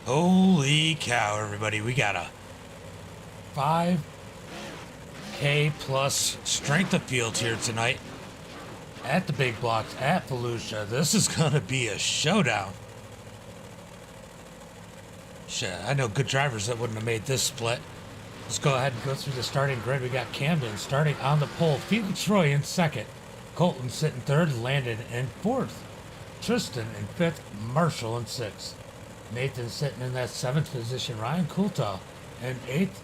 Holy cow, everybody. We got a 5K plus strength of field here tonight at the Big Blocks at Volusia. This is going to be a showdown. Shit, I know good drivers that wouldn't have made this split. Let's go ahead and go through the starting grid. We got Camden starting on the pole. Felix Roy in second. Colton sitting third. Landon in fourth. Tristan in fifth. Marshall in sixth. Nathan sitting in that seventh position. Ryan Coulthard in eighth.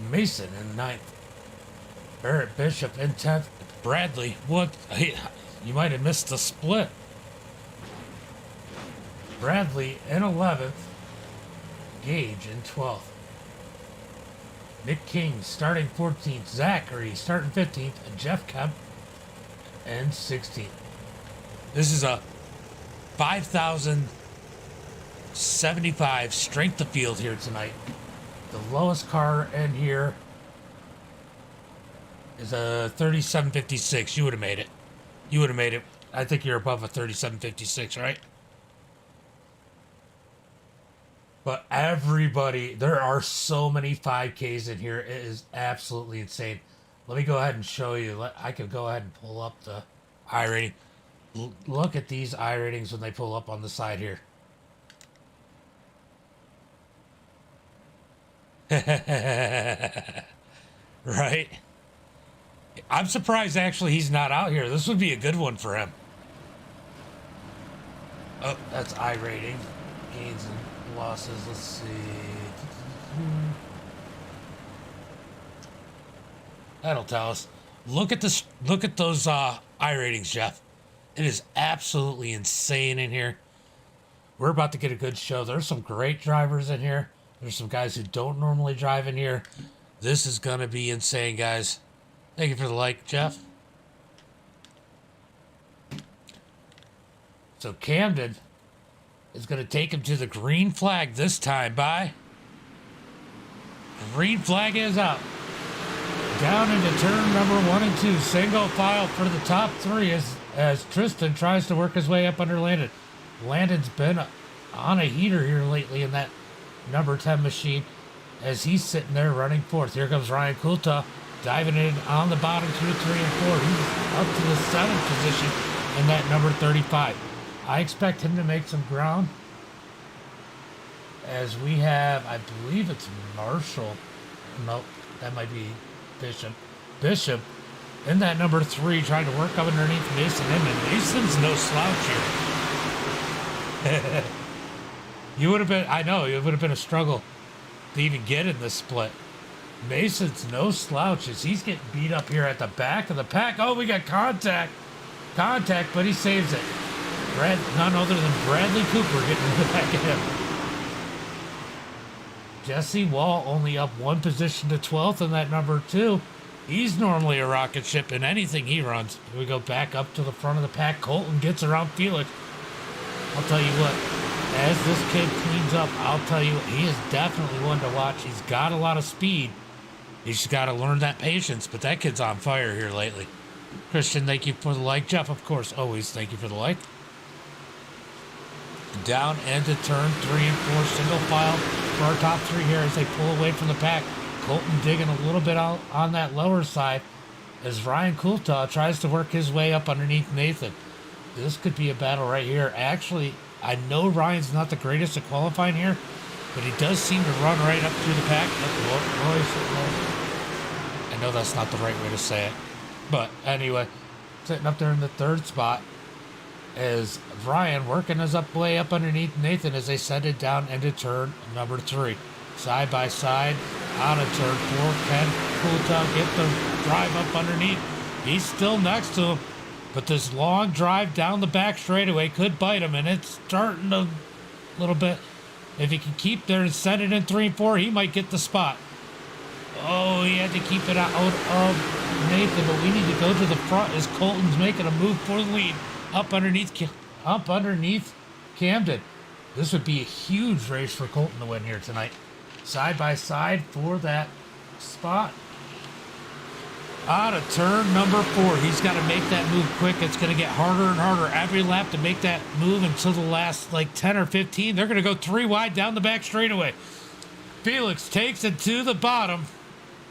Mason in ninth. Barrett Bishop in 10th. Bradley, what? You might have missed the split. Bradley in 11th. Gage in 12th. Nick King starting 14th. Zachary starting 15th. And Jeff Kemp in 16th. This is a 5,075 strength of field here tonight. The lowest car in here is a 3756. You would have made it. You would have made it. I think you're above a 3756, right? But everybody, there are so many 5Ks in here. It is absolutely insane. Let me go ahead and show you. I could go ahead and pull up the iRating. Look at these iRatings when they pull up on the side here. Right? I'm surprised actually he's not out here. This would be a good one for him. Oh, that's iRating. Gains and losses. Let's see. That'll tell us. Look at this. Look at those iRatings, Jeff. It is absolutely insane in here. We're about to get a good show. There's some great drivers in here. There's some guys who don't normally drive in here. This is gonna be insane, guys. Thank you for the like, Jeff. So Camden is going to take him to the green flag this time. Bye. Green flag is up. Down into turn number 1 and 2. Single file for the top three as Tristan tries to work his way up under Landon. Landon's been on a heater here lately in that number 10 machine as he's sitting there running fourth. Here comes Ryan Coulthard diving in on the bottom 2, 3, and 4. He's up to the 7th position in that number 35. I expect him to make some ground as we have, I believe it's Marshall. Nope, that might be Bishop. Bishop in that number 3 trying to work up underneath Mason Inman. Mason's no slouch here. You would have been, I know, it would have been a struggle to even get in this split. Mason's no slouches. He's getting beat up here at the back of the pack. Oh, we got contact. Contact, but he saves it. None other than Bradley Cooper getting in the back of him. Jesse Wall only up 1 position to 12th in that number 2. He's normally a rocket ship in anything he runs. We go back up to the front of the pack. Colton gets around Felix. I'll tell you what, as this kid cleans up, I'll tell you, he is definitely one to watch. He's got a lot of speed. He's just got to learn that patience, but that kid's on fire here lately. Christian, thank you for the like. Jeff, of course, always thank you for the like. Down into turn 3 and 4, single file for our top 3 here as they pull away from the pack. Colton digging a little bit out on that lower side as Ryan Coulthard tries to work his way up underneath Nathan. This could be a battle right here. Actually, I know Ryan's not the greatest at qualifying here, but he does seem to run right up through the pack. I know that's not the right way to say it, but anyway, sitting up there in the 3rd spot is Ryan working his way up underneath Nathan as they send it down into turn number 3. Side by side, out of turn 4. Can Coulthard get the drive up underneath? He's still next to him, but this long drive down the back straightaway could bite him, and it's starting a little bit. If he can keep there and send it in 3 and 4, he might get the spot. Oh, he had to keep it out of Nathan, but we need to go to the front as Colton's making a move for the lead. Up underneath Camden. This would be a huge race for Colton to win here tonight. Side by side for that spot. Out of turn number 4. He's got to make that move quick. It's going to get harder and harder every lap to make that move until the last like 10 or 15. They're going to go 3 wide down the back straightaway. Felix takes it to the bottom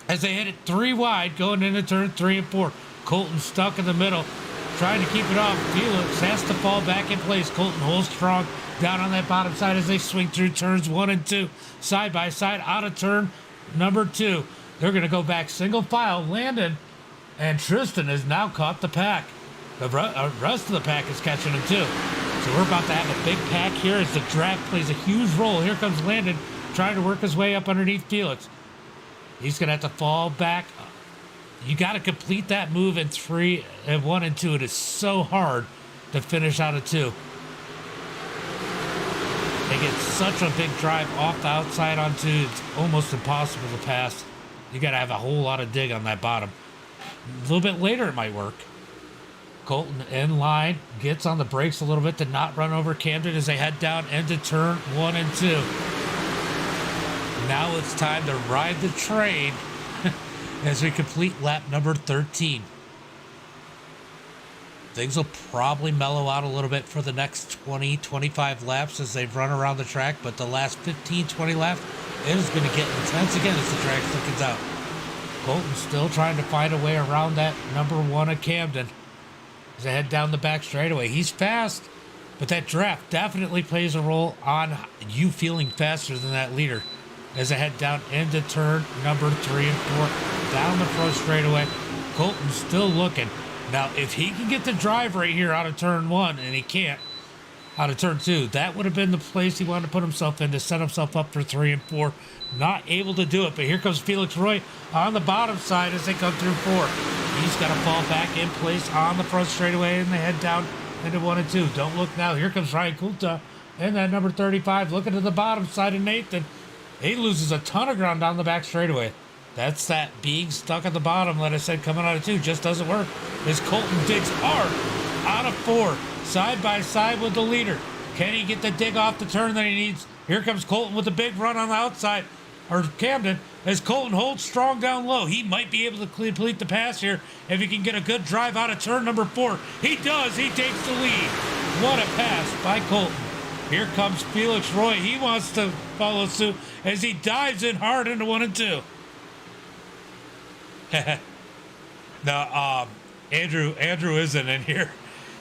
as they hit it 3 wide going into turn 3 and 4. Colton stuck in the middle, trying to keep it off. Felix has to fall back in place. Colton holds strong down on that bottom side as they swing through turns 1 and 2. Side by side out of turn number 2. They're going to go back single file. Landon and Tristan has now caught the pack. The rest of the pack is catching them too. So we're about to have a big pack here as the draft plays a huge role. Here comes Landon trying to work his way up underneath Felix. He's going to have to fall back. You got to complete that move in 3 and 1 and 2. It is so hard to finish out of 2. They get such a big drive off the outside on 2. It's almost impossible to pass. You got to have a whole lot of dig on that bottom. A little bit later it might work. Colton in line, gets on the brakes a little bit to not run over Camden as they head down into turn 1 and 2. Now it's time to ride the train as we complete lap number 13. Things will probably mellow out a little bit for the next 20, 25 laps as they run around the track, but the last 15, 20 laps, it is going to get intense again as the track thickens out. Colton's still trying to find a way around that number 1 of Camden as they head down the back straightaway. He's fast, but that draft definitely plays a role on you feeling faster than that leader as they head down into turn number 3 and 4. Down the front straightaway, Colton's still looking. Now, if he can get the drive right here out of turn 1, and he can't, out of turn 2, that would have been the place he wanted to put himself in to set himself up for 3 and 4. Not able to do it, but here comes Felix Roy on the bottom side as they come through 4. He's got to fall back in place on the front straightaway, and they head down into 1 and 2. Don't look now. Here comes Ryan Kulta and that number 35 looking to the bottom side of Nathan. He loses a ton of ground down the back straightaway. That's that being stuck at the bottom that I said coming out of 2 just doesn't work. As Colton digs hard out of 4, side by side with the leader. Can he get the dig off the turn that he needs? Here comes Colton with a big run on the outside, or Camden, as Colton holds strong down low. He might be able to complete the pass here if he can get a good drive out of turn number 4. He does. He takes the lead. What a pass by Colton. Here comes Felix Roy. He wants to follow suit as he dives in hard into 1 and 2. No, Andrew isn't in here.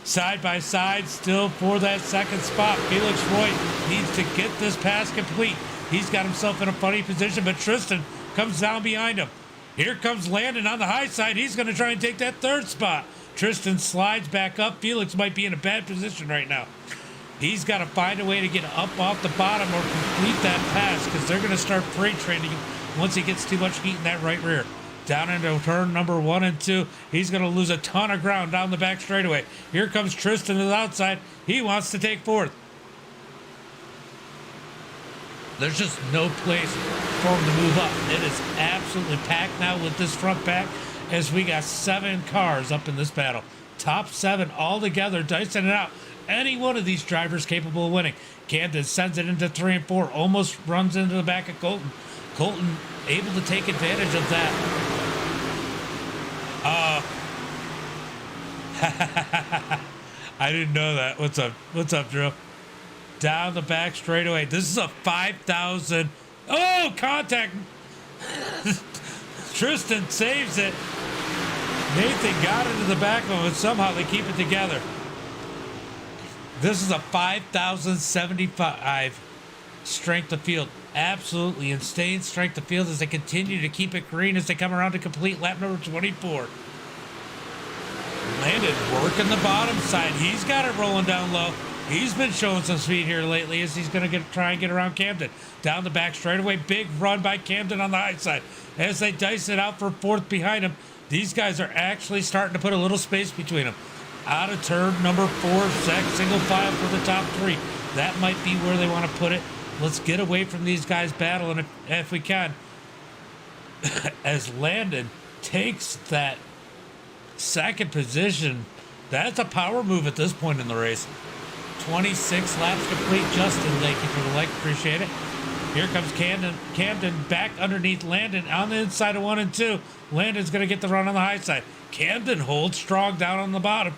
Side by side, still for that second spot. Felix Roy needs to get this pass complete. He's got himself in a funny position, but Tristan comes down behind him. Here comes Landon on the high side. He's going to try and take that third spot. Tristan slides back up. Felix might be in a bad position right now. He's got to find a way to get up off the bottom or complete that pass because they're going to start freight training once he gets too much heat in that right rear. Down into turn number 1 and 2. He's going to lose a ton of ground down the back straightaway. Here comes Tristan to the outside. He wants to take 4th. There's just no place for him to move up. It is absolutely packed now with this front pack as we got 7 cars up in this battle. Top 7 all together, dicing it out. Any one of these drivers capable of winning. Camden sends it into 3 and 4. Almost runs into the back of Colton. Colton able to take advantage of that. I didn't know that. What's up? What's up, Drew? Down the back straightaway. This is a 5,000. Oh, contact. Tristan saves it. Nathan got into the back of him, and somehow they keep it together. This is a 5,075 strength of field. Absolutely insane strength of field as they continue to keep it green as they come around to complete lap number 24. Landon working the bottom side. He's got it rolling down low. He's been showing some speed here lately as he's going to try and get around Camden. Down the back straightaway. Big run by Camden on the high side. As they dice it out for 4th behind him, these guys are actually starting to put a little space between them. Out of turn number 4, single file for the top 3. That might be where they want to put it. Let's get away from these guys battling if we can. As Landon takes that second position, that's a power move at this point in the race. 26 laps complete. Justin, thank you for the like. Appreciate it. Here comes Camden back underneath Landon on the inside of 1 and 2. Landon's going to get the run on the high side. Camden holds strong down on the bottom.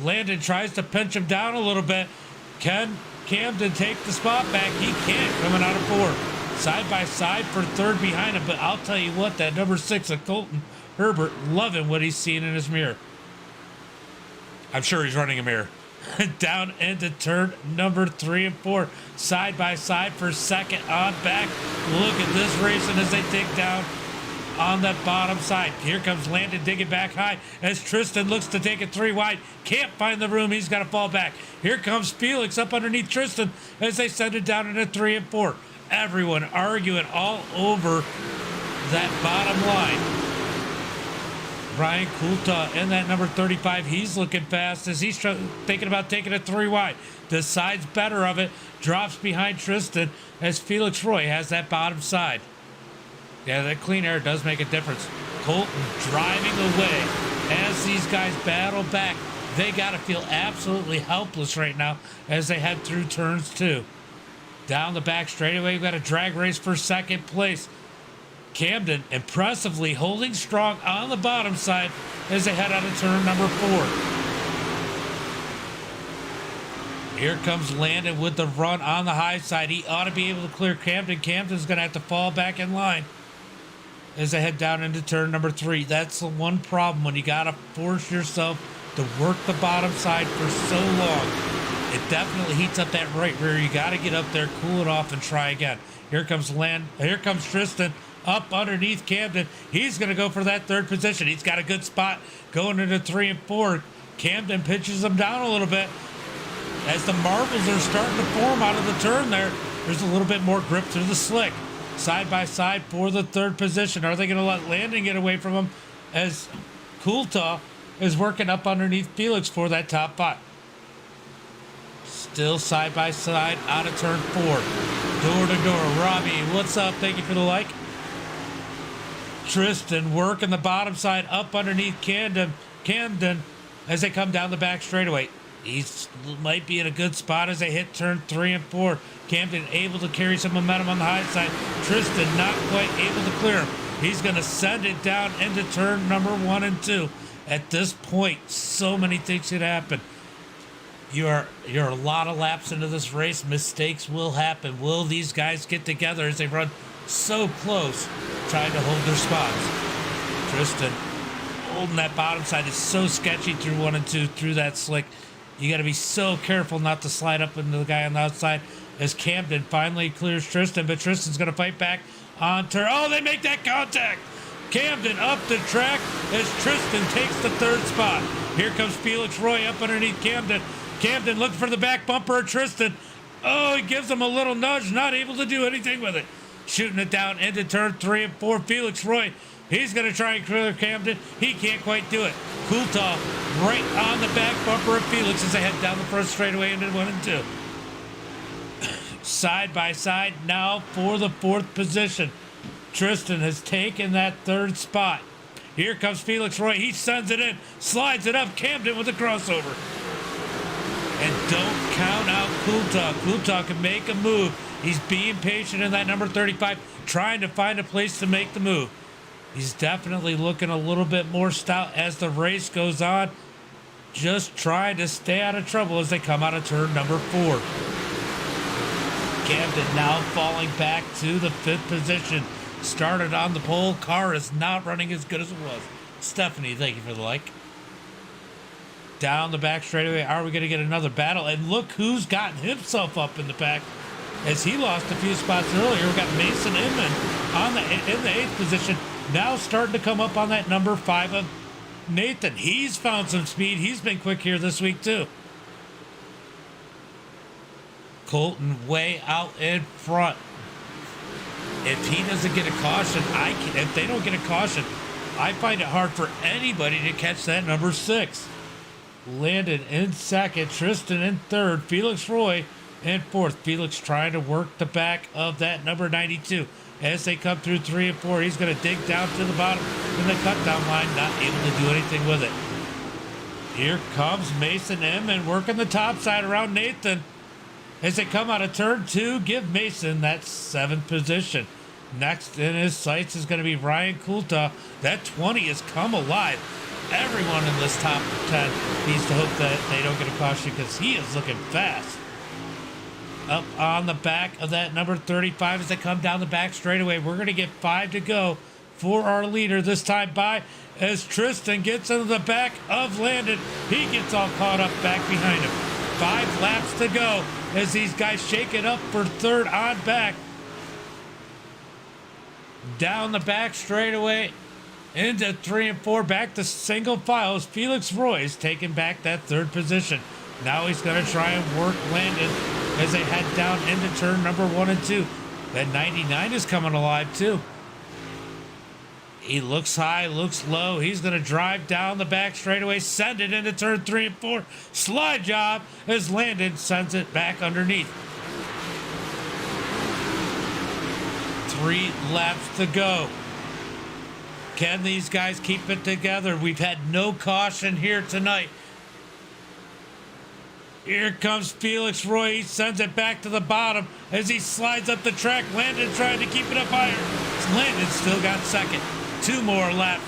Landon tries to pinch him down a little bit. Can Camden take the spot back? He can't, coming out of 4. Side by side for third behind him, but I'll tell you what, that number 6 of Colton Herbert, loving what he's seeing in his mirror. I'm sure he's running a mirror. Down into turn number 3 and 4. Side by side for second on back. Look at this racing as they dig down on that bottom side. Here comes Landon digging back high as Tristan looks to take it 3 wide. Can't find the room. He's got to fall back. Here comes Felix up underneath Tristan as they send it down into 3 and 4. Everyone arguing all over that bottom line. Ryan Coulta in that number 35. He's looking fast as he's thinking about taking it 3 wide. Decides better of it. Drops behind Tristan as Felix Roy has that bottom side. Yeah, that clean air does make a difference. Colton driving away as these guys battle back. They got to feel absolutely helpless right now as they head through turns 2. Down the back straightaway, we've got a drag race for second place. Camden impressively holding strong on the bottom side as they head out of turn number 4. Here comes Landon with the run on the high side. He ought to be able to clear Camden. Camden's going to have to fall back in line as they head down into turn number 3. That's the one problem when you got to force yourself to work the bottom side for so long. It definitely heats up that right rear. You got to get up there, cool it off, and try again. Here comes Tristan up underneath Camden. He's going to go for that 3rd position. He's got a good spot going into 3 and 4. Camden pitches him down a little bit. As the marbles are starting to form out of the turn there, there's a little bit more grip through the slick. Side by side for the 3rd position. Are they going to let Landon get away from him as Coulta is working up underneath Felix for that top 5? Still side by side out of turn 4. Door to door. Robbie, what's up? Thank you for the like. Tristan working the bottom side up underneath Camden as they come down the back straightaway. He might be in a good spot as they hit turn 3 and 4. Camden able to carry some momentum on the high side. Tristan not quite able to clear him. He's going to send it down into turn number 1 and 2. At this point, so many things could happen. You're a lot of laps into this race. Mistakes will happen. Will these guys get together as they run so close, trying to hold their spots? Tristan holding that bottom side is so sketchy through 1 and 2 through that slick. You got to be so careful not to slide up into the guy on the outside as Camden finally clears Tristan, but Tristan's going to fight back on turn. Oh, they make that contact. Camden up the track as Tristan takes the 3rd spot. Here comes Felix Roy up underneath Camden. Camden looking for the back bumper of Tristan. Oh, he gives him a little nudge, not able to do anything with it. Shooting it down into turn 3 and 4. Felix Roy, he's going to try and clear Camden. He can't quite do it. Coulta right on the back bumper of Felix as they head down the first straightaway into 1 and 2. Side by side now for the 4th position. Tristan has taken that 3rd spot. Here comes Felix Roy. He sends it in, slides it up. Camden with a crossover. And don't count out Coulta. Coulta can make a move. He's being patient in that number 35, trying to find a place to make the move. He's definitely looking a little bit more stout as the race goes on. Just trying to stay out of trouble as they come out of turn number 4. Camden now falling back to the 5th position. Started on the pole. Car is not running as good as it was. Stephanie, thank you for the like. Down the back straightaway. Are we going to get another battle? And look who's gotten himself up in the back as he lost a few spots earlier. We've got Mason Inman in the 8th position. Now starting to come up on that number 5 of Nathan. He's found some speed. He's been quick here this week too. Colton way out in front. If he doesn't get a caution, if they don't get a caution, I find it hard for anybody to catch that number 6. Landon in 2nd, Tristan in 3rd, Felix Roy in 4th. Felix trying to work the back of that number 92. As they come through 3 and 4, he's going to dig down to the bottom in the cut down line, not able to do anything with it. Here comes Mason Inman working the top side around Nathan. as they come out of turn 2, give Mason that 7th position. Next in his sights is going to be Ryan Coulter. That 20 has come alive. Everyone in this top 10 needs to hope that they don't get a caution because he is looking fast. Up on the back of that number 35 as they come down the back straightaway. We're going to get 5 to go for our leader this time by as Tristan gets into the back of Landon. He gets all caught up back behind him. 5 laps to go as these guys shake it up for third on back. Down the back straightaway into 3 and 4, back to single file as Felix Roy is taking back that 3rd position. Now he's going to try and work Landon as they head down into turn number 1 and 2. That 99 is coming alive too. He looks high, looks low. He's going to drive down the back straightaway, send it into turn 3 and 4. Slide job as Landon sends it back underneath. 3 laps to go. Can these guys keep it together? We've had no caution here tonight. Here comes Felix Roy. He sends it back to the bottom as he slides up the track. Landon trying to keep it up higher. Landon still got 2nd. 2 more laps.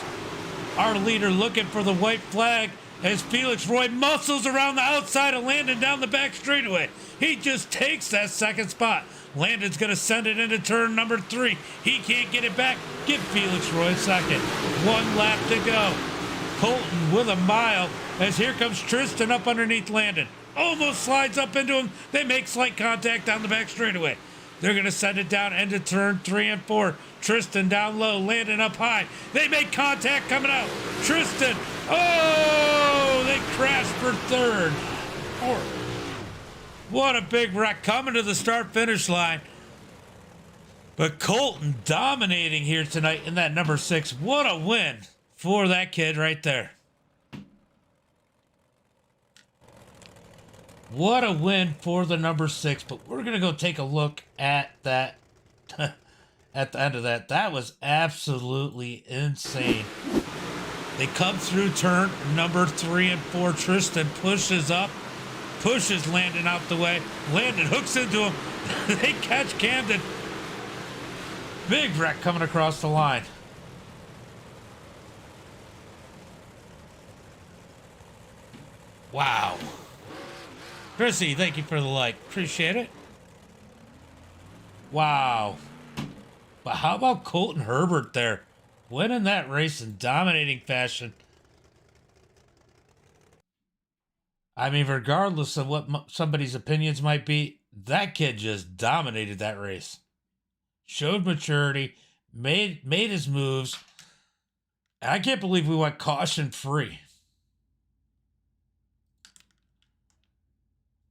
Our leader looking for the white flag as Felix Roy muscles around the outside of Landon down the back straightaway. He just takes that 2nd spot. Landon's going to send it into turn number 3. He can't get it back. Give Felix Roy 2nd. 1 lap to go. Colton with a mile as here comes Tristan up underneath Landon. Almost slides up into him. They make slight contact down the back straightaway. They're going to send it down into turn 3 and 4. Tristan down low, Landon up high. They make contact coming out. Tristan, oh, they crash for 3rd. 4th. What a big wreck coming to the start-finish line. But Colton dominating here tonight in that number 6. What a win for that kid right there. What a win for the number 6. But we're going to go take a look at that at the end of that. That was absolutely insane. They come through turn number 3 and 4. Tristan pushes up. Pushes Landon out the way. Landon hooks into him. They catch Camden. Big wreck coming across the line. Wow. Chrissy, thank you for the like. Appreciate it. Wow. But how about Colton Herbert there? Winning that race in dominating fashion. I mean, regardless of what somebody's opinions might be, that kid just dominated that race. Showed maturity, made his moves. And I can't believe we went caution free.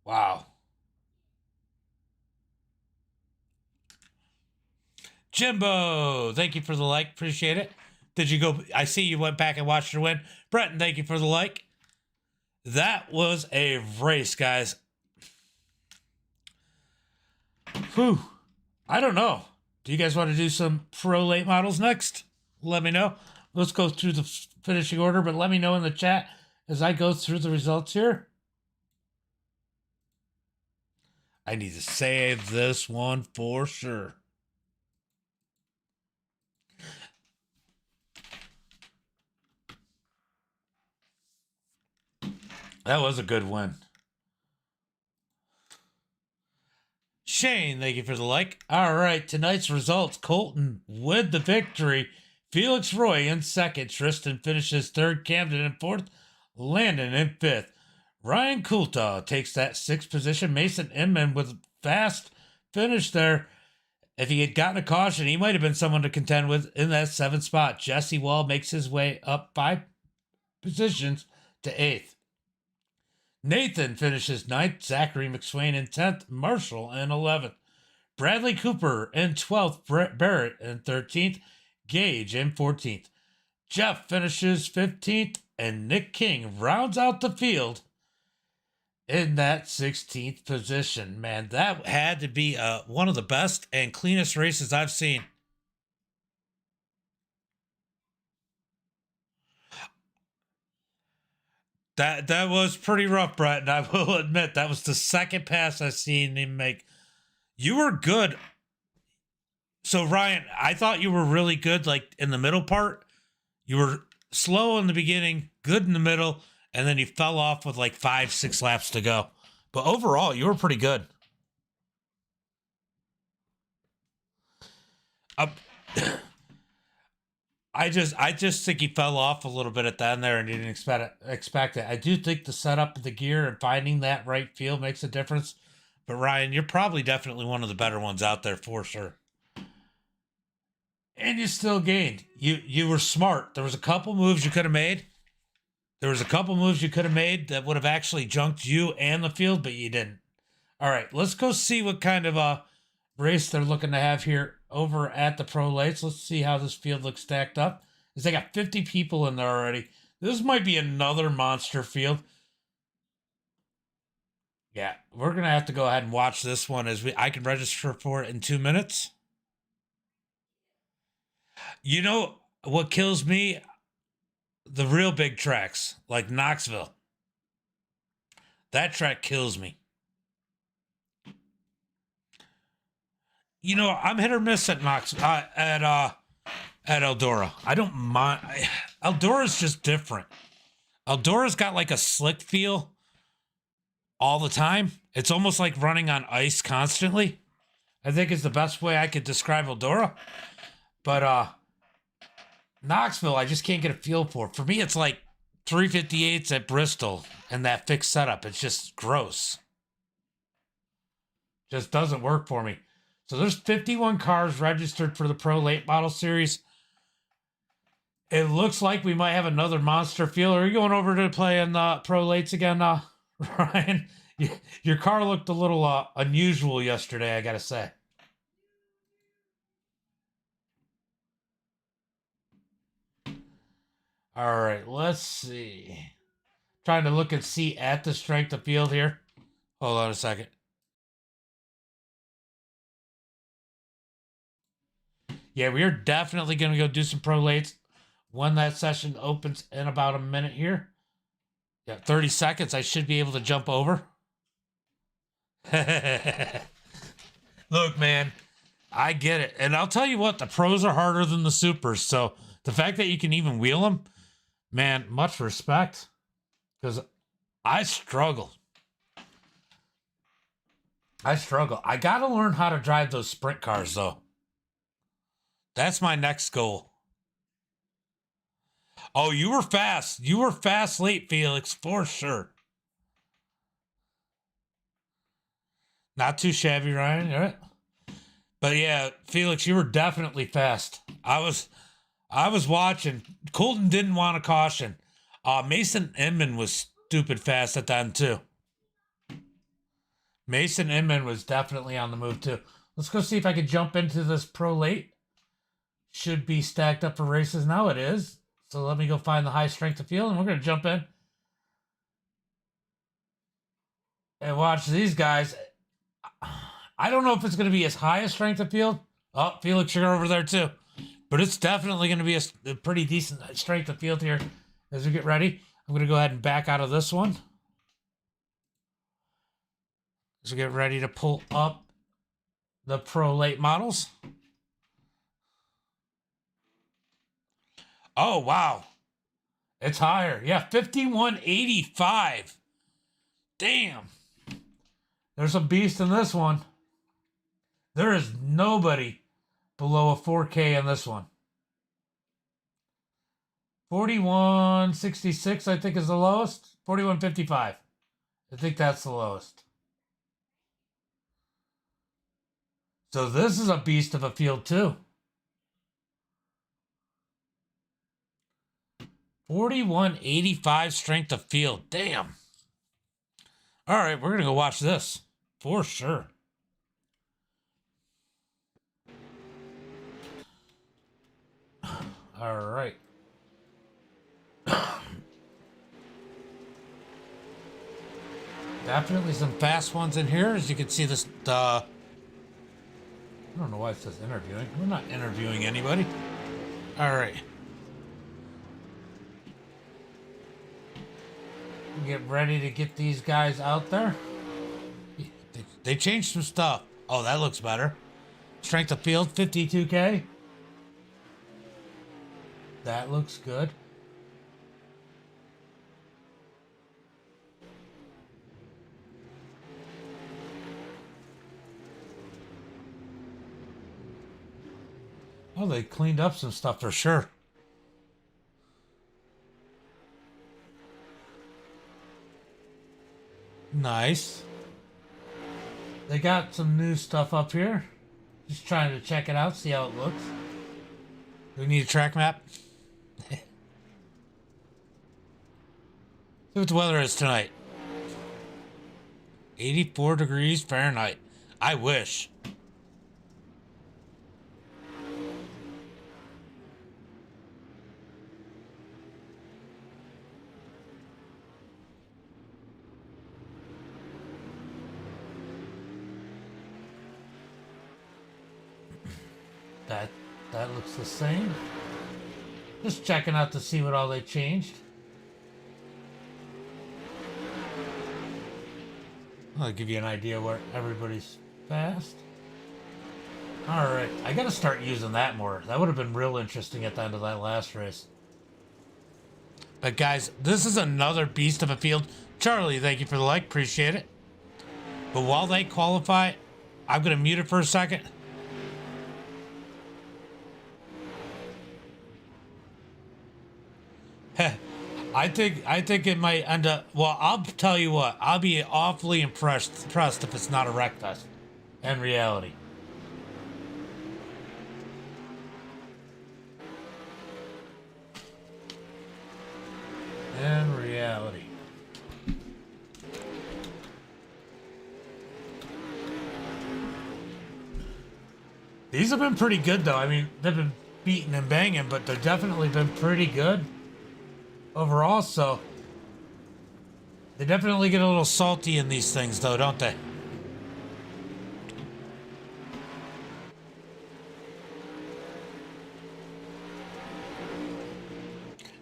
Wow. Jimbo, thank you for the like. Appreciate it. Did you go? I see you went back and watched her win. Breton, thank you for the like. That was a race, guys. Whew. I don't know. Do you guys want to do some pro late models next? Let me know. Let's go through the finishing order, but let me know in the chat as I go through the results here. I need to save this one for sure. That was a good win. Shane, thank you for the like. All right, tonight's results. Colton with the victory. Felix Roy in 2nd. Tristan finishes 3rd. Camden in 4th. Landon in 5th. Ryan Coulter takes that 6th position. Mason Inman with a fast finish there. If he had gotten a caution, he might have been someone to contend with in that 7th spot. Jesse Wall makes his way up 5 positions to 8th. Nathan finishes 9th, Zachary McSwain in 10th, Marshall in 11th, Bradley Cooper in 12th, Barrett in 13th, Gage in 14th. Jeff finishes 15th, and Nick King rounds out the field in that 16th position. Man, that had to be one of the best and cleanest races I've seen. That was pretty rough, Brett, and I will admit that was the second pass I've seen him make. You were good. So Ryan, I thought you were really good, like in the middle part. You were slow in the beginning, good in the middle, and then you fell off with like 5-6 laps to go. But overall, you were pretty good. I just think he fell off a little bit at the end there and didn't expect it. I do think the setup of the gear and finding that right feel makes a difference. But Ryan, you're probably definitely one of the better ones out there for sure. And you still gained. You were smart. There was a couple moves you could have made. That would have actually junked you and the field, but you didn't. All right, let's go see what kind of a race they're looking to have here over at the Pro Lates. Let's see how this field looks stacked up. Because they got 50 people in there already. This might be another monster field. Yeah, we're going to have to go ahead and watch this one as I can register for it in 2 minutes. You know what kills me? The real big tracks, like Knoxville. That track kills me. You know, I'm hit or miss at at Eldora. I don't mind. Eldora's just different. Eldora's got like a slick feel all the time. It's almost like running on ice constantly. I think is the best way I could describe Eldora. But Knoxville, I just can't get a feel for. For me, it's like 358s at Bristol and that fixed setup. It's just gross. Just doesn't work for me. So there's 51 cars registered for the Pro Late Model Series. It looks like we might have another monster field. Are you going over to play in the Pro Lates again, Ryan? Your car looked a little unusual yesterday, I got to say. All right, let's see. Trying to look and see at the strength of field here. Hold on a second. Yeah, we are definitely going to go do some Pro Lates when that session opens in about a minute here. Yeah, 30 seconds. I should be able to jump over. Look, man, I get it. And I'll tell you what, the pros are harder than the supers. So the fact that you can even wheel them, man, much respect. Because I struggle. I got to learn how to drive those sprint cars, though. That's my next goal. Oh, you were fast. You were fast late, Felix, for sure. Not too shabby, Ryan, right? But yeah, Felix, you were definitely fast. I was watching. Colton didn't want a caution. Mason Inman was stupid fast at the end, too. Mason Inman was definitely on the move, too. Let's go see if I can jump into this Pro Late. Should be stacked up for races now. It is. So let me go find the high strength of field, and we're going to jump in and watch these guys. I don't know if it's going to be as high a strength of field. Oh, Felix, you're over there too. But it's definitely going to be a pretty decent strength of field here as we get ready. I'm going to go ahead and back out of this one. As we get ready to pull up the Pro Late models. Oh, wow. It's higher. Yeah, 5185. Damn. There's a beast in this one. There is nobody below a 4K in this one. 4166, I think, is the lowest. 4155. I think that's the lowest. So this is a beast of a field, too. 4185 strength of field. Damn. All right, we're going to go watch this for sure. All right. Definitely some fast ones in here. As you can see, this, I don't know why it says interviewing. We're not interviewing anybody. All right. Get ready to get these guys out there. They changed some stuff. Oh, that looks better. Strength of field, 52K. That looks good. Oh, they cleaned up some stuff for sure. Nice. They got some new stuff up here. Just trying to check it out, see how it looks. Do we need a track map? See what the weather is tonight. 84 degrees Fahrenheit. I wish. That that looks the same. Just checking out to see what all they changed. I'll give you an idea where everybody's fast. Alright, I gotta start using that more. That would have been real interesting at the end of that last race. But guys, this is another beast of a field. Charlie, thank you for the like, appreciate it. But while they qualify, I'm gonna mute it for a second. I think it might end up. Well, I'll tell you what. I'll be awfully impressed if it's not a wreck fest. In reality. In reality. These have been pretty good, though. I mean, they've been beating and banging, but they've definitely been pretty good overall, so they definitely get a little salty in these things, though, don't they?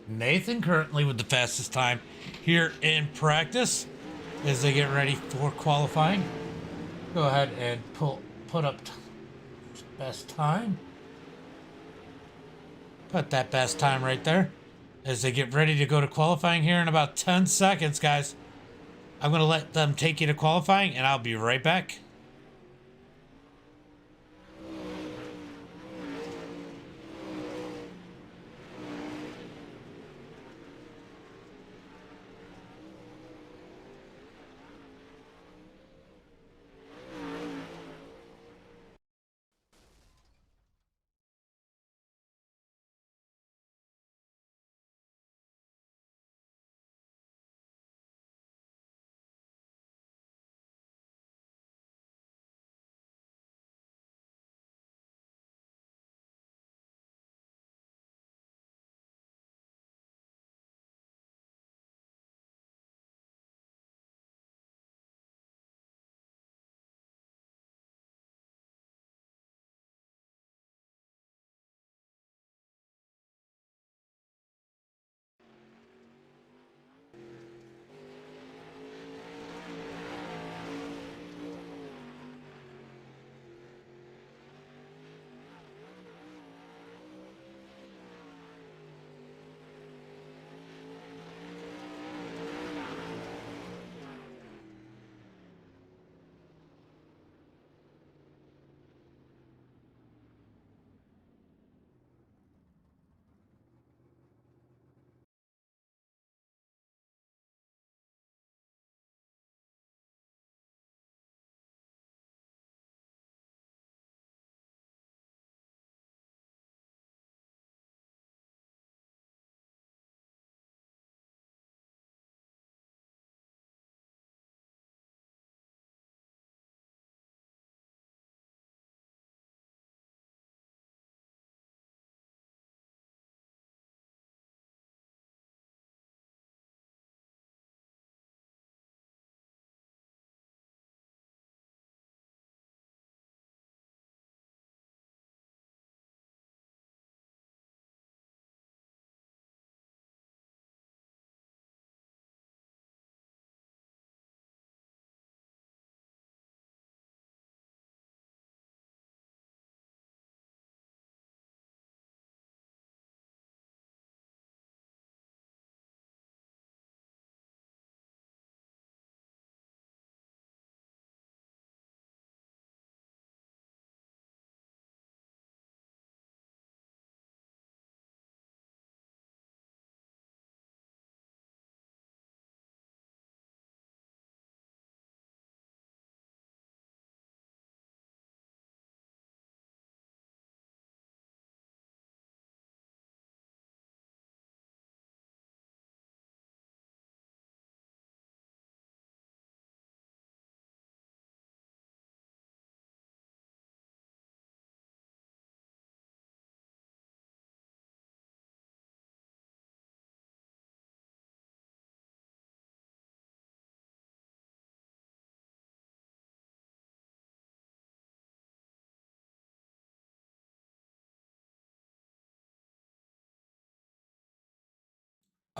Nathan currently with the fastest time here in practice as they get ready for qualifying. Go ahead and put up best time. Put that best time right there as they get ready to go to qualifying here in about 10 seconds, guys. I'm going to let them take you to qualifying, and I'll be right back.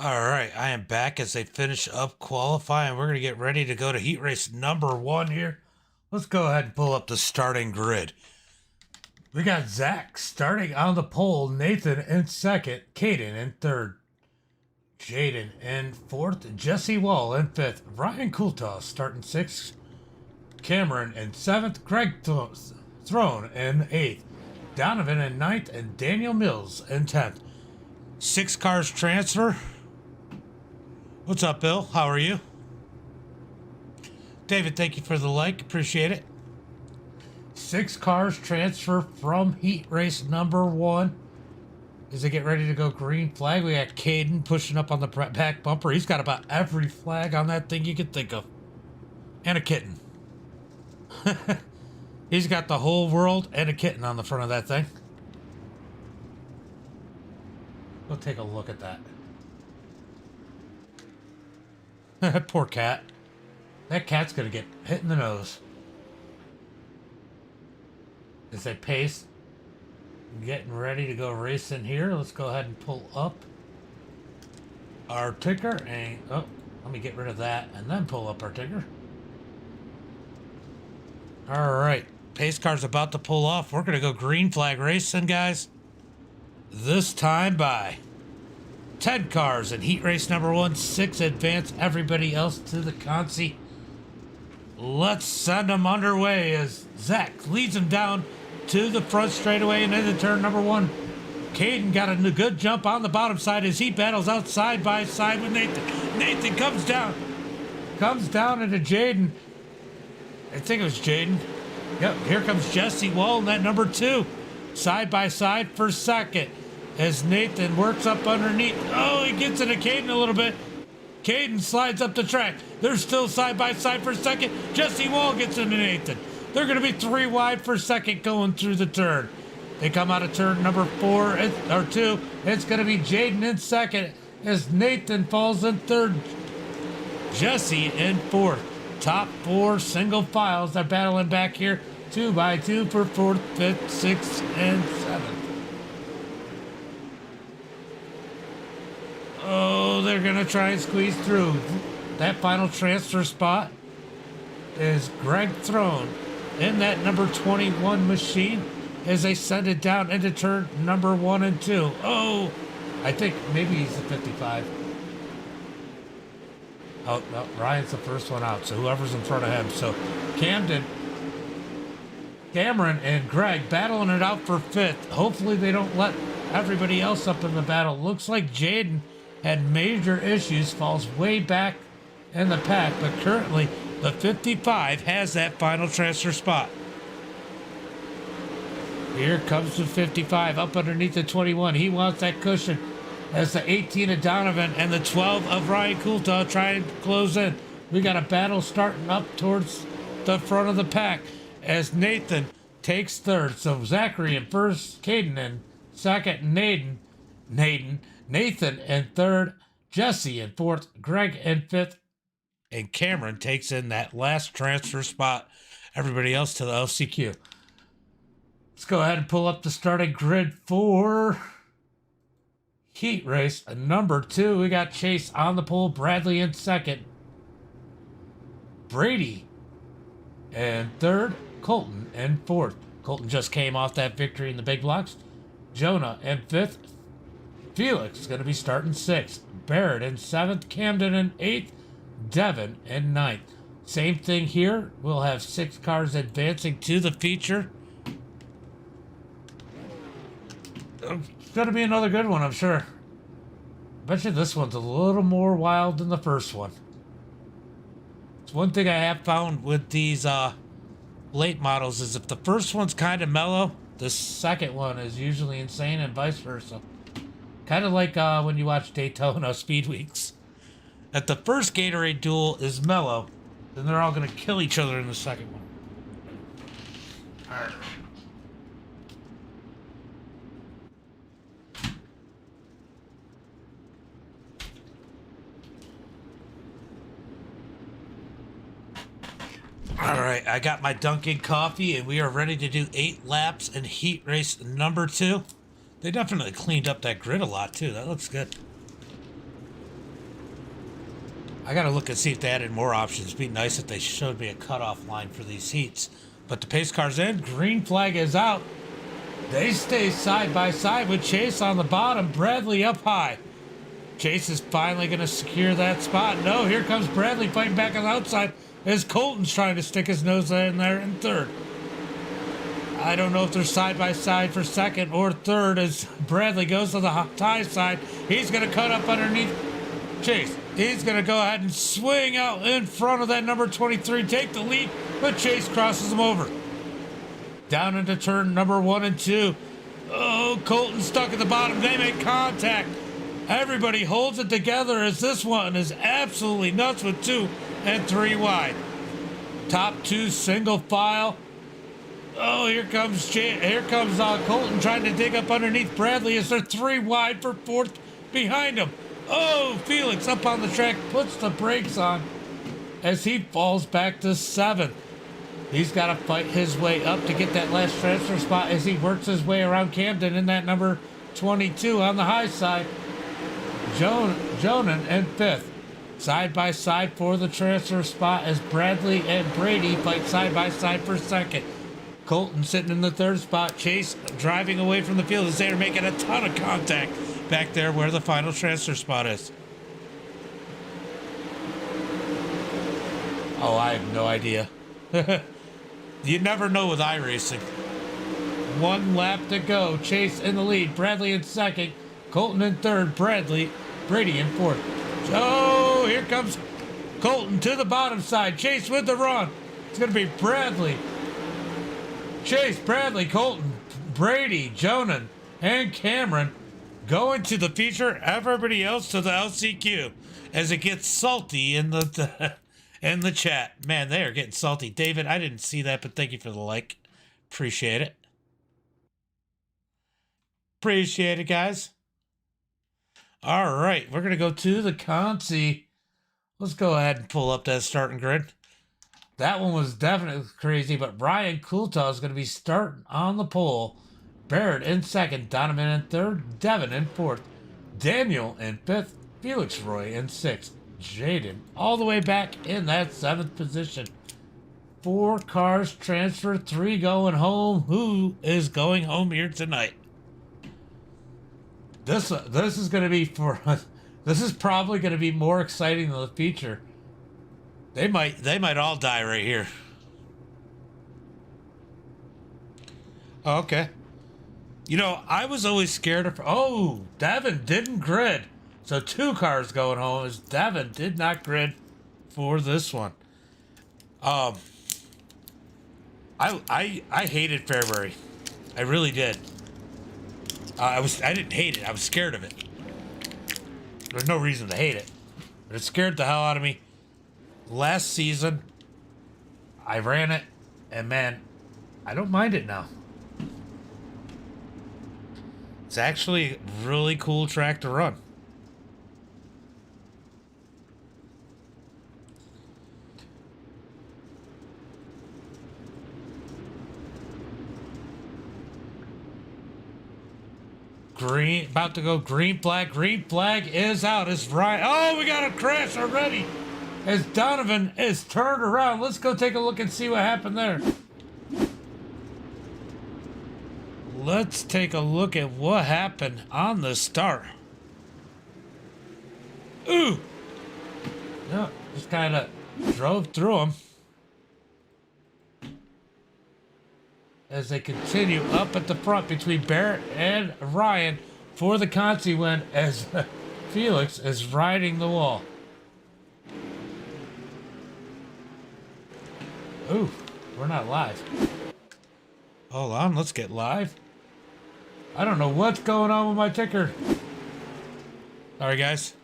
All right, I am back as they finish up qualifying. We're going to get ready to go to heat race number 1 here. Let's go ahead and pull up the starting grid. We got Zach starting on the pole, Nathan in second, Caden in third, Jaden in fourth, Jesse Wall in fifth, Ryan Coultaw starting sixth, Cameron in seventh, Greg Throne in eighth, Donovan in ninth, and Daniel Mills in 10th. 6 cars transfer. What's up, Bill? How are you? David, thank you for the like. Appreciate it. 6 cars transfer from heat race number 1 as they get ready to go green flag. We got Caden pushing up on the back bumper. He's got about every flag on that thing you could think of. And a kitten. He's got the whole world and a kitten on the front of that thing. Go take a look at that. Poor cat. That cat's gonna get hit in the nose. As they pace, getting ready to go racing here. Let's go ahead and pull up our ticker and oh, let me get rid of that and then pull up our ticker. All right, pace car's about to pull off. We're gonna go green flag racing, guys. This time by 10 cars in heat race number 1, 6 advance everybody else to the consi. Let's send them underway as Zach leads them down to the front straightaway and into turn number 1. Caden got a good jump on the bottom side as he battles out side by side with Nathan. Nathan comes down into Jaden. I think it was Jaden. Yep, here comes Jesse Wall in that number 2. Side by side for second as Nathan works up underneath. Oh, he gets into Caden a little bit. Caden slides up the track. They're still side by side for second. Jesse Wall gets into Nathan. They're going to be 3 wide for second going through the turn. They come out of turn number 4 or 2. It's going to be Jaden in second as Nathan falls in third. Jesse in fourth. Top 4 single files are battling back here 2 by 2 for 4th, 5th, 6th, and 7th. Oh, they're going to try and squeeze through. That final transfer spot is Greg Throne in that number 21 machine as they send it down into turn number 1 and 2. Oh, I think maybe he's the 55. Oh, no, Ryan's the first one out, so whoever's in front of him. So Cameron and Greg battling it out for 5th. Hopefully they don't let everybody else up in the battle. Looks like Jaden had major issues, falls way back in the pack, but currently the 55 has that final transfer spot. Here comes the 55 up underneath the 21. He wants that cushion as the 18 of Donovan and the 12 of Ryan Coultaw try and close in. We got a battle starting up towards the front of the pack as Nathan takes third. So Zachary in first, Caden in second, Nathan in third, Jesse in fourth, Greg in fifth, and Cameron takes in that last transfer spot. Everybody else to the LCQ. Let's go ahead and pull up the starting grid for heat race number 2. We got Chase on the pole, Bradley in second, Brady in third, Colton in fourth. Colton just came off that victory in the big blocks. Jonah in fifth. Felix is going to be starting 6th. Barrett in 7th. Camden in 8th. Devin in 9th. Same thing here. We'll have 6 cars advancing to the feature. It's going to be another good one, I'm sure. Bet you this one's a little more wild than the first one. It's one thing I have found with these late models is if the first one's kind of mellow, the second one is usually insane and vice versa. Kind of like when you watch Daytona Speed Weeks. If the first Gatorade duel is mellow, then they're all going to kill each other in the second one. All right. All right, I got my Dunkin' coffee, and we are ready to do 8 laps in heat race number 2. They definitely cleaned up that grid a lot, too. That looks good. I gotta look and see if they added more options. It'd be nice if they showed me a cutoff line for these heats. But the pace car's in. Green flag is out. They stay side by side with Chase on the bottom. Bradley up high. Chase is finally going to secure that spot. No, here comes Bradley fighting back on the outside as Colton's trying to stick his nose in there in third. I don't know if they're side by side for second or third as Bradley goes to the tie side. He's going to cut up underneath Chase. He's going to go ahead and swing out in front of that number 23, take the lead, but Chase crosses him over. Down into turn number 1 and 2. Oh, Colton stuck at the bottom. They make contact. Everybody holds it together as this one is absolutely nuts with 2 and 3 wide. Top 2 single file. Oh, here comes Colton trying to dig up underneath Bradley as they're 3 wide for 4th behind him. Oh, Felix up on the track puts the brakes on as he falls back to 7th. He's got to fight his way up to get that last transfer spot as he works his way around Camden in that number 22 on the high side. Jonan in 5th. Side by side for the transfer spot as Bradley and Brady fight side by side for 2nd. Colton sitting in the 3rd spot. Chase driving away from the field as they are making a ton of contact back there where the final transfer spot is. Oh, I have no idea. You never know with iRacing. 1 lap to go. Chase in the lead. Bradley in 2nd. Colton in 3rd. Brady in 4th. Oh, here comes Colton to the bottom side. Chase with the run. It's going to be Bradley. Chase, Bradley, Colton, Brady, Jonan, and Cameron going to the feature. Everybody else to the LCQ as it gets salty in the in the chat. Man, they are getting salty. David, I didn't see that, but thank you for the like. Appreciate it. Appreciate it, guys. All right, we're going to go to the Consi. Let's go ahead and pull up that starting grid. That one was definitely crazy, but Brian Coulthard is going to be starting on the pole. Barrett in 2nd, Donovan in 3rd, Devin in 4th, Daniel in 5th, Felix Roy in 6th, Jaden all the way back in that 7th position. 4 cars transferred, 3 going home. Who is going home here tonight? This is going to be this is probably going to be more exciting than the feature. They might all die right here. Oh, okay. You know, I was always scared of... Oh, Devin didn't grid. So 2 cars going home as Devin did not grid for this one. I hated Fairbury. I really did. I didn't hate it. I was scared of it. There's no reason to hate it. But it scared the hell out of me. Last season, I ran it, and man, I don't mind it now. It's actually a really cool track to run. Green, about to go green flag. Green flag is out. It's right. Oh, we got a crash already. As Donovan is turned around. Let's go take a look and see what happened there. Let's take a look at what happened on the start. Ooh. No, just kind of drove through them. As they continue up at the front between Barrett and Ryan for the Consi win as Felix is riding the wall. Ooh, we're not live. Hold on, let's get live. I don't know what's going on with my ticker. Sorry, guys.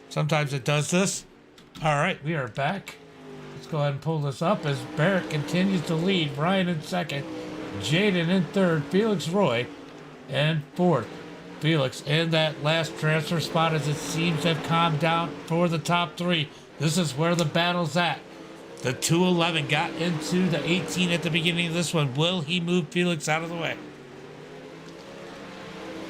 Sometimes it does this. All right, we are back. Let's go ahead and pull this up as Barrett continues to lead. Ryan in 2nd, Jaden in 3rd, Felix Roy in 4th. Felix in that last transfer spot as it seems to have calmed down for the top 3. This is where the battle's at. The 211 got into the 18 at the beginning of this one. Will he move Felix out of the way?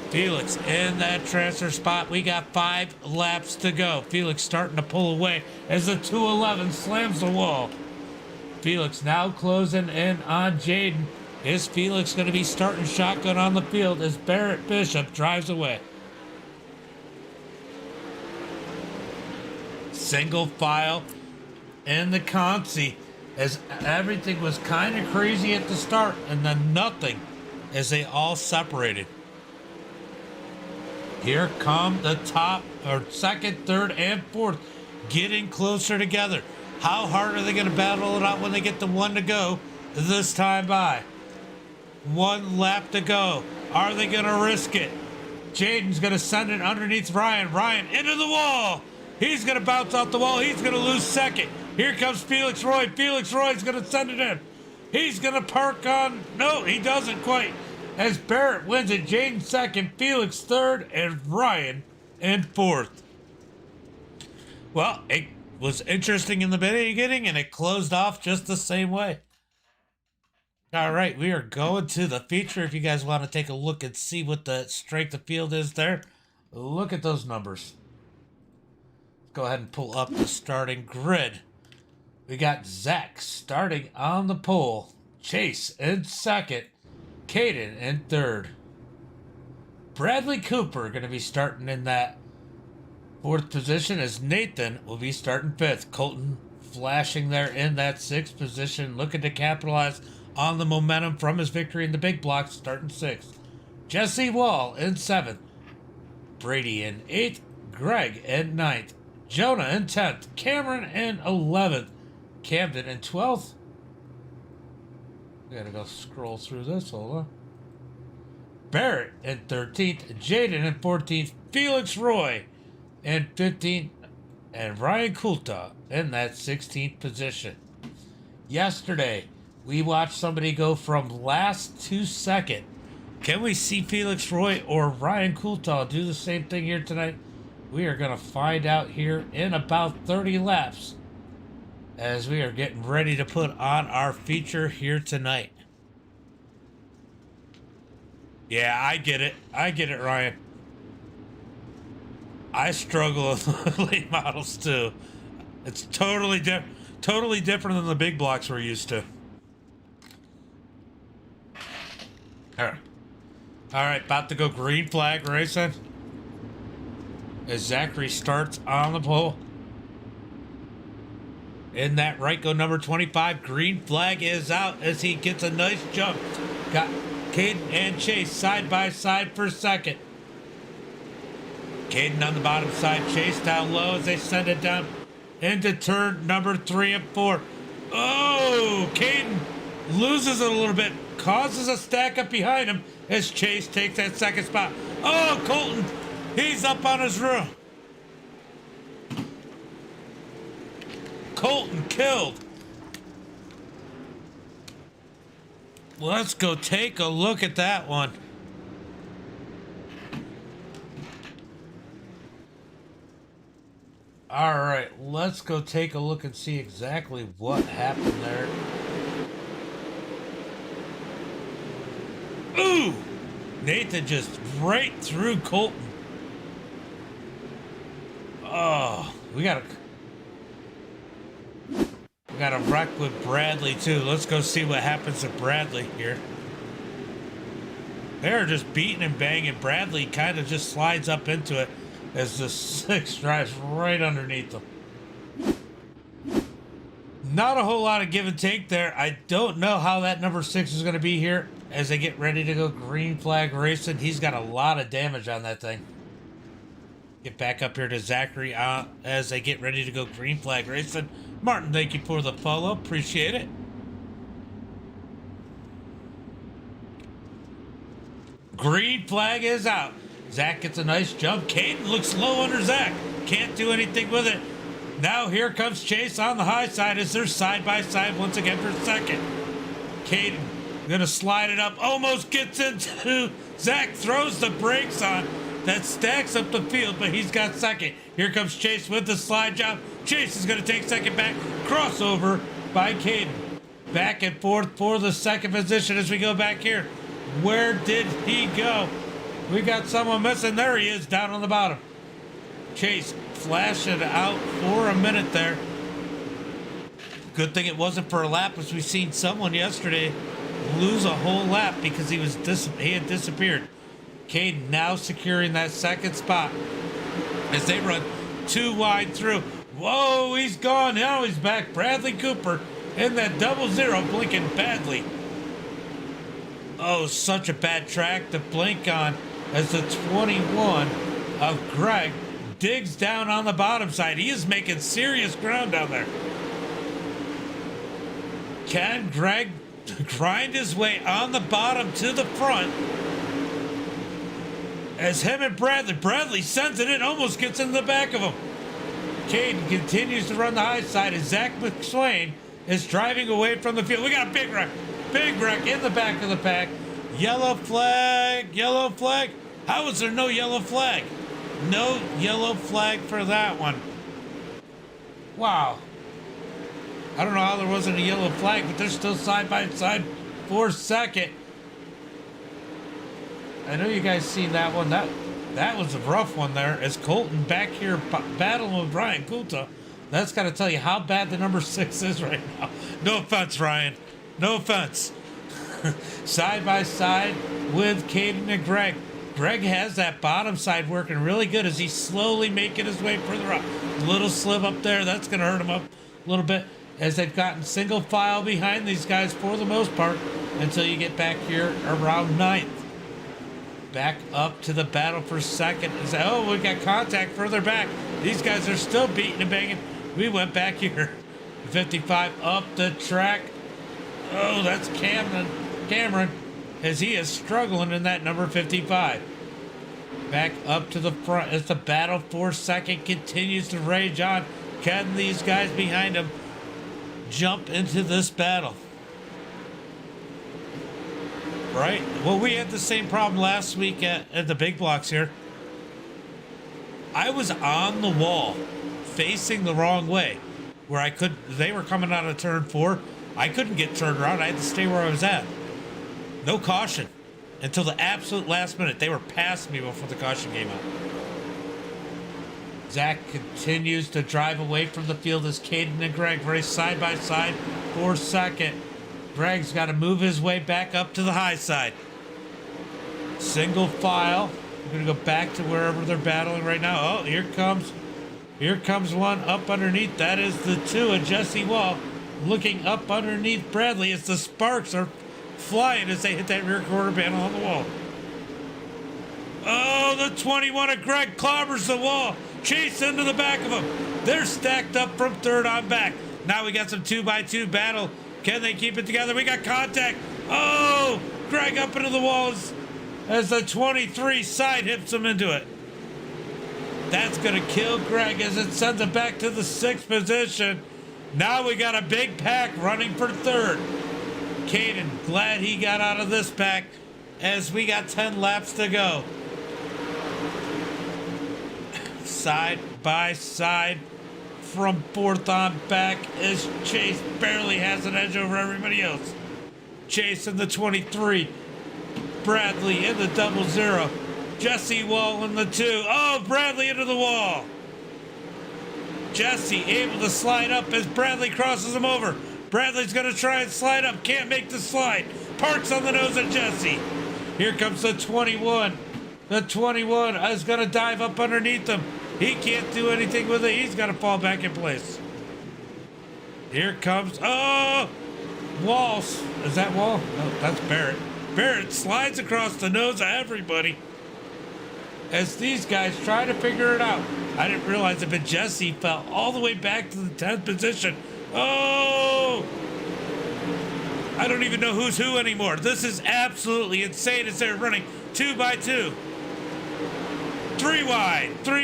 Felix in that transfer spot. We got 5 laps to go. Felix starting to pull away as the 211 slams the wall. Felix now closing in on Jaden. Is Felix going to be starting shotgun on the field as Barrett Bishop drives away? Single file in the consi as everything was kind of crazy at the start and then nothing as they all separated. Here come the top or second, third, and fourth getting closer together. How hard are they going to battle it out when they get the 1 to go this time by? 1 lap to go. Are they going to risk it? Jaden's going to send it underneath Ryan. Ryan into the wall. He's going to bounce off the wall. He's going to lose second. Here comes Felix Roy. Felix Roy's going to send it in. He's going to park on. No, he doesn't quite. As Barrett wins it, Jaden second, Felix third, and Ryan in fourth. Well, it was interesting in the beginning, and it closed off just the same way. All right, we are going to the feature. If you guys want to take a look and see what the strength of field is there, look at those numbers. Go ahead and pull up the starting grid. We got Zach starting on the pole, Chase in second, Caden in third. Bradley Cooper going to be starting in that fourth position as Nathan will be starting fifth. Colton flashing there in that sixth position, looking to capitalize on the momentum from his victory in the big block, starting sixth. Jesse Wall in seventh. Brady in eighth. Greg in ninth. Jonah in 10th. Cameron in 11th. Camden in 12th. We gotta go scroll through this, hold on. Barrett in 13th. Jaden in 14th. Felix Roy in 15th. And Ryan Coulta in that 16th position. Yesterday, we watched somebody go from last to second. Can we see Felix Roy or Ryan Coulta do the same thing here tonight? We are going to find out here in about 30 laps as we are getting ready to put on our feature here tonight. Yeah, I get it. I get it, Ryan. I struggle with late models too. It's totally different than the big blocks we're used to. All right, about to go green flag racing. As Zachary starts on the pole. In that right go number 25. Green flag is out as he gets a nice jump. Got Caden and Chase side by side for second. Caden on the bottom side. Chase down low as they send it down into turn number 3 and 4. Oh, Caden loses it a little bit. Causes a stack up behind him as Chase takes that second spot. Oh, Colton. He's up on his roof. Colton killed. Let's go take a look at that one. All right, let's go take a look and see exactly what happened there. Ooh! Nathan just right through Colton. Oh, we got a wreck with Bradley too. Let's go see what happens to Bradley here. They're just beating and banging. Bradley kind of just slides up into it as the 6 drives right underneath them. Not a whole lot of give and take there. I don't know how that number 6 is going to be here as they get ready to go green flag racing. He's got a lot of damage on that thing. Get back up here to Zachary as they get ready to go green flag racing. Martin, thank you for the follow. Appreciate it. Green flag is out. Zach gets a nice jump. Caden looks low under Zach. Can't do anything with it. Now here comes Chase on the high side as they're side by side once again for second. Caden gonna slide it up. Almost gets into Zach. Throws the brakes on. That stacks up the field, but he's got second. Here comes Chase with the slide job. Chase is going to take second back. Crossover by Caden. Back and forth for the second position as we go back here. Where did he go? We got someone missing. There he is down on the bottom. Chase flashed it out for a minute there. Good thing it wasn't for a lap, as we seen someone yesterday lose a whole lap because he had disappeared. Caden now securing that second spot as they run too wide through. Whoa, he's gone. Now he's back. Bradley Cooper in that 00 blinking badly. Oh, such a bad track to blink on as the 21 of Greg digs down on the bottom side. He is making serious ground down there. Can Greg grind his way on the bottom to the front as him and Bradley sends it in, almost gets in the back of him. Caden continues to run the high side as Zach McSwain is driving away from the field. We got a big wreck in the back of the pack. Yellow flag. How is there no yellow flag? No yellow flag for that one. Wow. I don't know how there wasn't a yellow flag, but they're still side by side for second. I know you guys seen that one. That was a rough one there as Colton back here battling with Ryan Coulter. That's got to tell you how bad the number 6 is right now. No offense, Ryan. No offense. Side by side with Caden and Greg. Greg has that bottom side working really good as he's slowly making his way further up. Little slip up there. That's going to hurt him up a little bit as they've gotten single file behind these guys for the most part until you get back here around 9th. Back up to the battle for second. Oh, we got contact further back. These guys are still beating and banging. We went back here. 55 up the track. Oh, that's Cameron, as he is struggling in that number 55. Back up to the front as the battle for second continues to rage on. Can these guys behind him jump into this battle? Right? Well, we had the same problem last week at the big blocks here. I was on the wall, facing the wrong way, where they were coming out of turn 4. I couldn't get turned around. I had to stay where I was at. No caution until the absolute last minute. They were past me before the caution came out. Zach continues to drive away from the field as Caden and Greg race side by side for second. Greg's got to move his way back up to the high side. Single file. We're going to go back to wherever they're battling right now. Oh, here comes one up underneath. That is the 2 of Jesse Wall looking up underneath Bradley as the sparks are flying as they hit that rear quarter panel on the wall. Oh, the 21 of Greg clobbers the wall. Chase into the back of him. They're stacked up from third on back. Now we got some 2x2 battle. Can they keep it together? We got contact. Oh, Greg up into the walls as the 23 side hips him into it. That's going to kill Greg as it sends him back to the 6th position. Now we got a big pack running for third. Caden, glad he got out of this pack as we got 10 laps to go. Side by side from 4th on back as Chase barely has an edge over everybody else. Chase in the 23. Bradley in the 00. Jesse Wall in the 2. Oh, Bradley into the wall. Jesse able to slide up as Bradley crosses him over. Bradley's going to try and slide up. Can't make the slide. Parks on the nose of Jesse. Here comes the 21. The 21 is going to dive up underneath him. He can't do anything with it. He's got to fall back in place. Here comes, oh, Walls. Is that Wall? No, that's Barrett. Barrett slides across the nose of everybody as these guys try to figure it out. I didn't realize it, but Jesse fell all the way back to the 10th position. Oh! I don't even know who's who anymore. This is absolutely insane as they're running 2x2. 3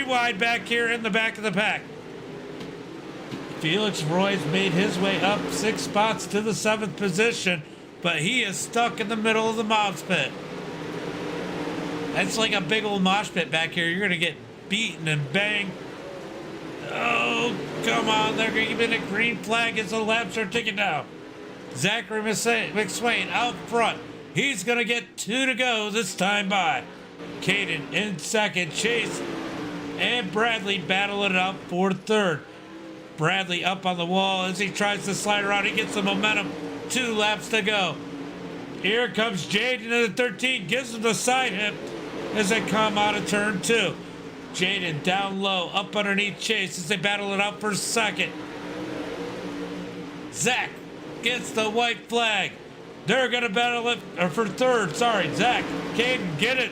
wide back here in the back of the pack. Felix Roy's made his way up 6 spots to the 7th position, but he is stuck in the middle of the mosh pit. That's like a big old mosh pit back here. You're going to get beaten and banged. Oh, come on. They're giving a green flag as the laps are ticking down. Zachary McSwain out front. He's going to get 2 to go this time by. Caden in second. Chase and Bradley battle it out for third. Bradley up on the wall as he tries to slide around. He gets the momentum. 2 laps to go. Here comes Jaden in the 13. Gives him the side hip as they come out of turn 2. Jaden down low, up underneath Chase as they battle it out for second. Zach gets the white flag. They're going to battle it for third. Sorry, Zach. Caden, get it.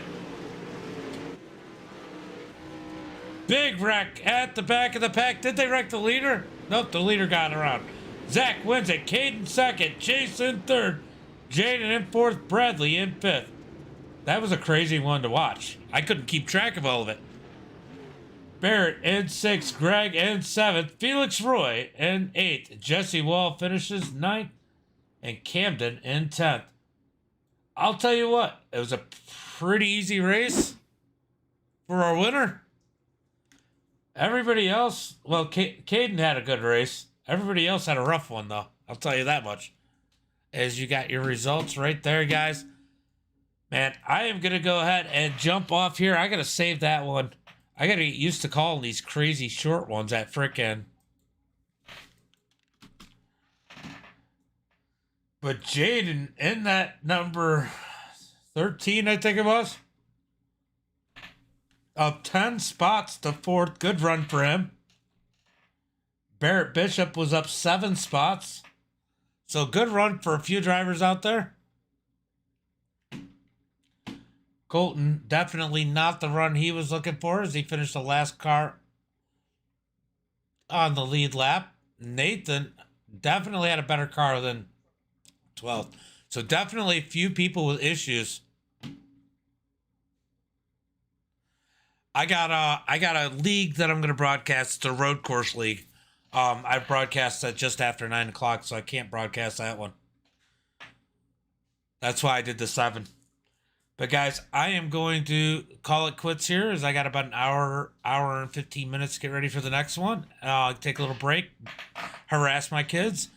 Big wreck at the back of the pack. Did they wreck the leader? Nope, the leader got around. Zach wins it. Caden second. Chase in third. Jaden in fourth. Bradley in fifth. That was a crazy one to watch. I couldn't keep track of all of it. Barrett in sixth. Greg in seventh. Felix Roy in eighth. Jesse Wall finishes ninth. And Camden in 10th. I'll tell you what, it was a pretty easy race for our winner. Everybody else, well, Caden had a good race. Everybody else had a rough one, though. I'll tell you that much. As you got your results right there, guys. Man, I am going to go ahead and jump off here. I got to save that one. I got to get used to calling these crazy short ones at frickin'. But Jaden in that number 13, I think it was. Up 10 spots to fourth. Good run for him. Barrett Bishop was up 7 spots. So good run for a few drivers out there. Colton, definitely not the run he was looking for as he finished the last car on the lead lap. Nathan definitely had a better car than 12th. So definitely a few people with issues. I got a league that I'm going to broadcast. It's a road course league. I broadcast that just after 9 o'clock, so I can't broadcast that one. That's why I did the 7. But guys, I am going to call it quits here as I got about an hour and 15 minutes to get ready for the next one. I'll take a little break, harass my kids,